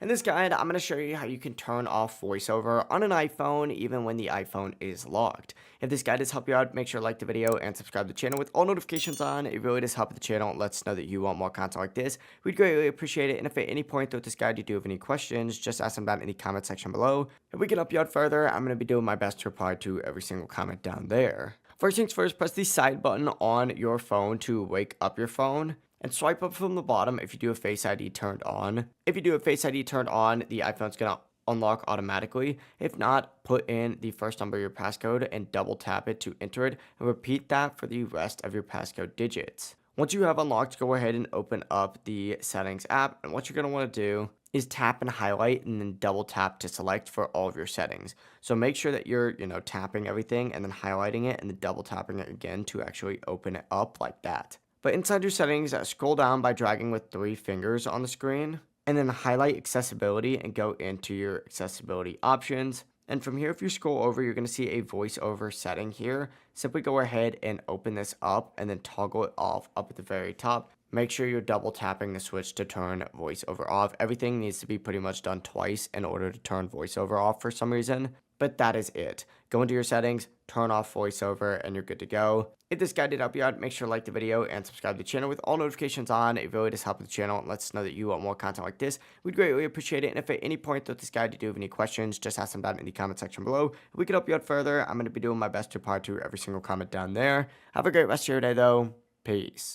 In this guide, I'm going to show you how you can turn off VoiceOver on an iPhone even when the iPhone is locked. If this guide has helped you out, make sure to like the video and subscribe to the channel with all notifications on. It really does help the channel and lets us know that you want more content like this. We'd greatly appreciate it. And if at any point throughout this guide you do have any questions, just ask them down in the comment section below. If we can help you out further, I'm going to be doing my best to reply to every single comment down there. First things first, press the side button on your phone to wake up your phone. And swipe up from the bottom if you do have Face ID turned on. If you do have Face ID turned on, the iPhone's going to unlock automatically. If not, put in the first number of your passcode and double tap it to enter it, and repeat that for the rest of your passcode digits. Once you have unlocked, go ahead and open up the settings app, and what you're going to want to do is tap and highlight and then double tap to select for all of your settings. So make sure that you're, tapping everything and then highlighting it and then double tapping it again to actually open it up like that. But inside your settings, scroll down by dragging with 3 fingers on the screen, and then highlight accessibility and go into your accessibility options. And from here, if you scroll over, you're going to see a voiceover setting here. Simply go ahead and open this up and then toggle it off up at the very top. Make sure you're double tapping the switch to turn voiceover off. Everything needs to be pretty much done twice in order to turn voiceover off for some reason. But that is it. Go into your settings, turn off voiceover, and you're good to go. If this guide did help you out, make sure to like the video and subscribe to the channel with all notifications on. It really does help the channel and lets us know that you want more content like this. We'd greatly appreciate it. And if at any point throughout this guide you do have any questions, just ask them down in the comment section below. If we can help you out further, I'm going to be doing my best to reply to every single comment down there. Have a great rest of your day, though. Peace.